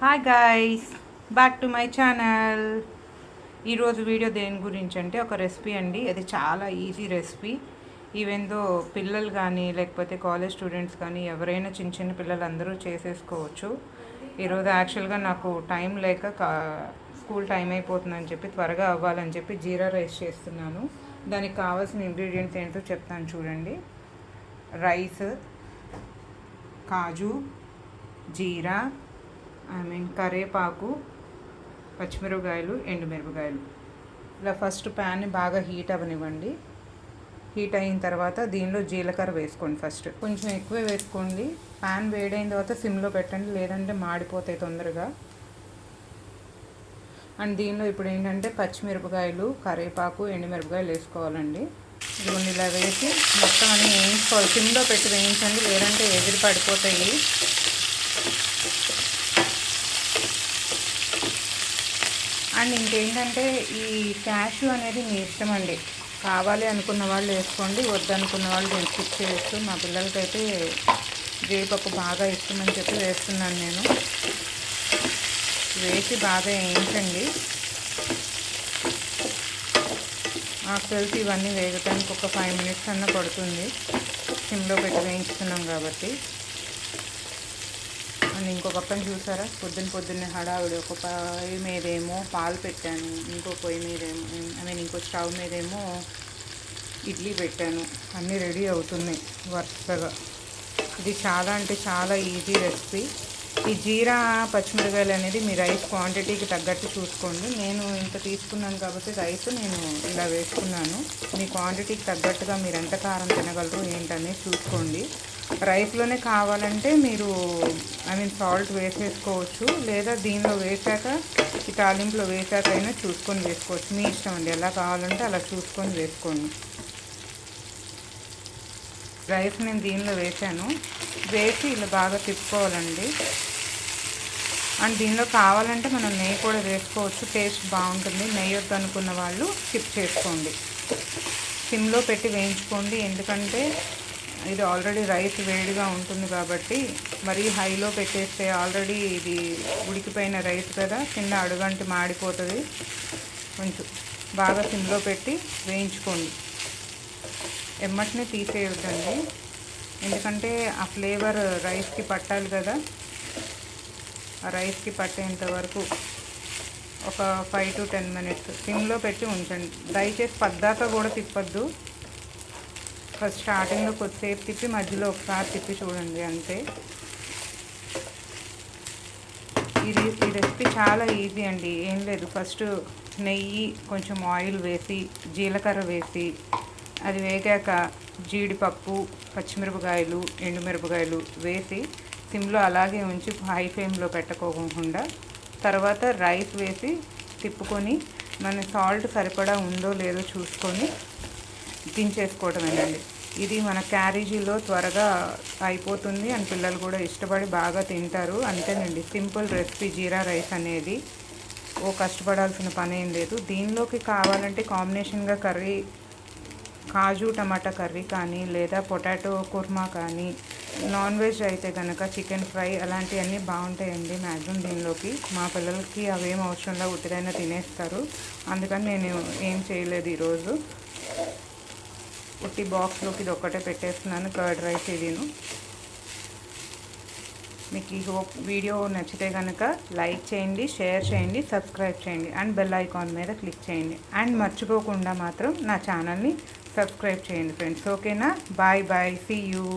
Hi guys, back to my channel. ఈరోజు video దేని గురించి అంటే ఒక రెసిపీ అండి. అది చాలా ఈజీ రెసిపీ. ఈవెన్ దో పిల్లలు కానీ లేకపోతే కాలేజ్ స్టూడెంట్స్ కానీ ఎవరైనా చిన్న చిన్న పిల్లలు అందరూ చేసేసుకోవచ్చు. ఈరోజు యాక్చువల్గా నాకు టైం లేక స్కూల్ టైం అయిపోతుందని చెప్పి త్వరగా అవ్వాలని చెప్పి జీరా రైస్ చేస్తున్నాను. దానికి కావాల్సిన ఇంగ్రీడియంట్స్ ఏంటో చెప్తాను చూడండి. రైస్, కాజు, జీరా, కరివేపాకు, పచ్చిమిరపకాయలు, ఎండుమిరపకాయలు. ఇలా ఫస్ట్ ప్యాన్ని బాగా హీట్ అవ్వనివ్వండి. హీట్ అయిన తర్వాత దీనిలో జీలకర్ర వేసుకోండి. ఫస్ట్ కొంచెం ఎక్కువే వేసుకోండి. ప్యాన్ వేడైన తర్వాత సిమ్లో పెట్టండి, లేదంటే మాడిపోతాయి తొందరగా. అండ్ దీనిలో ఇప్పుడు ఏంటంటే పచ్చిమిరపకాయలు, కరివేపాకు, ఎండుమిరపకాయలు వేసుకోవాలండి. ఇదిగోండి ఇలా వేసి మొత్తం అన్నీ వేయించుకోవాలి. సిమ్లో పెట్టి వేయించండి, లేదంటే ఎగిరి పడిపోతాయి. అండ్ ఇంకేంటంటే ఈ క్యాష్యూ అనేది మీ ఇష్టం అండి. కావాలి అనుకున్న వాళ్ళు వేసుకోండి, వద్దనుకున్న వాళ్ళు నేను స్కిప్ చేయొచ్చు. మా పిల్లలకైతే జీడిపప్పు బాగా ఇష్టమని చెప్పి వేస్తున్నాను నేను. వేసి బాగా వేయించండి. నాకు తెలిసి ఇవన్నీ వేగటానికి ఒక 5 minutes అన్న పడుతుంది, సిమ్లో పెట్టి వేయించుతున్నాం కాబట్టి. అండ్ ఇంకో పక్కన చూసారా, పొద్దున్నే హడావిడి. ఒక పొయ్యి మీదేమో పాలు పెట్టాను, ఇంకో పొయ్యి మీదేమో ఇంకో స్టవ్ మీదేమో ఇడ్లీ పెట్టాను. అన్నీ రెడీ అవుతున్నాయి వరుసగా. ఇది చాలా అంటే చాలా ఈజీ రెసిపీ. ఈ జీరా పచ్చిమిరకాయలు అనేది మీ రైస్ క్వాంటిటీకి తగ్గట్టు చూసుకోండి. నేను ఇంత తీసుకున్నాను కాబట్టి రైస్ నేను ఇలా వేసుకున్నాను. మీ క్వాంటిటీకి తగ్గట్టుగా మీరు ఎంత కారం తినగలరు ఏంటనేది చూసుకోండి. రైస్లోనే కావాలంటే మీరు సాల్ట్ వేసేసుకోవచ్చు, లేదా దీనిలో వేసాక ఈ తాలింపులో వేసాక అయినా చూసుకొని వేసుకోవచ్చు. మీ ఇష్టం అండి, ఎలా కావాలంటే అలా చూసుకొని వేసుకోండి. రైస్ నేను దీనిలో వేసాను. వేసి ఇలా బాగా తిప్పుకోవాలండి. అండ్ దీనిలో కావాలంటే మనం నెయ్యి కూడా వేసుకోవచ్చు, టేస్ట్ బాగుంటుంది. నెయ్యి వద్దు అనుకున్న వాళ్ళు స్కిప్ చేసుకోండి. సిమ్లో పెట్టి వేయించుకోండి, ఎందుకంటే ఇది ఆల్రెడీ రైస్ వేడిగా ఉంటుంది కాబట్టి. మరీ హైలో పెట్టేస్తే ఆల్రెడీ ఇది ఉడికిపోయిన రైస్ కదా, కింద అడుగంటి మాడిపోతుంది. కొంచెం బాగా సిమ్లో పెట్టి వేయించుకోండి. ఎమ్మటినే తీసేయొద్దండి, ఎందుకంటే ఆ ఫ్లేవర్ రైస్కి పట్టాలి కదా. ఆ రైస్కి పట్టేంత వరకు ఒక 5 to 10 minutes సిమ్లో పెట్టి ఉంచండి. దయచేసి పద్దాకా కూడా తిప్పద్దు. ఫస్ట్ స్టార్టింగ్లో కొద్దిసేపు తిప్పి మధ్యలో ఒకసారి తిప్పి చూడండి, అంతే. ఈ రెసిపీ చాలా ఈజీ అండి. ఏం లేదు, ఫస్ట్ నెయ్యి, కొంచెం ఆయిల్ వేసి, జీలకర్ర వేసి, అది వేగాక జీడిపప్పు, పచ్చిమిరపకాయలు, ఎండుమిరపకాయలు వేసి సిమ్లో అలాగే ఉంచి హై ఫ్లేమ్లో పెట్టుకోకుండా తర్వాత రైస్ వేసి తిప్పుకొని మన సాల్ట్ సరిపడా ఉందో లేదో చూసుకొని దించేసుకోవటమేనండి. ఇది మన క్యారేజీలో త్వరగా అయిపోతుంది అండ్ పిల్లలు కూడా ఇష్టపడి బాగా తింటారు. అంతేనండి, సింపుల్ రెసిపీ జీరా రైస్ అనేది. కష్టపడాల్సిన పని ఏం లేదు. దీనిలోకి కావాలంటే కాంబినేషన్గా కర్రీ కాజు టమాటా కర్రీ కానీ, లేదా పొటాటో కుర్మా కానీ, నాన్ వెజ్ అయితే కనుక చికెన్ ఫ్రై అలాంటివన్నీ బాగుంటాయండి మ్యాక్సిమం దీనిలోకి. మా పిల్లలకి అవేం అవసరంలో ఉట్టిదైనా తినేస్తారు, అందుకని నేను ఏం చేయలేదు ఈరోజు. ఉట్టి బాక్స్లోకి ఇది ఒక్కటే పెట్టేస్తున్నాను, కర్డ్ రైస్ ఇదిను. మీకు ఈ వీడియో నచ్చితే కనుక లైక్ చేయండి, షేర్ చేయండి, సబ్స్క్రైబ్ చేయండి అండ్ బెల్ ఐకాన్ మీద క్లిక్ చేయండి. అండ్ మర్చిపోకుండా మాత్రం నా ఛానల్ని సబ్స్క్రైబ్ చేయండి ఫ్రెండ్స్. ఓకేనా? Bye bye, see you.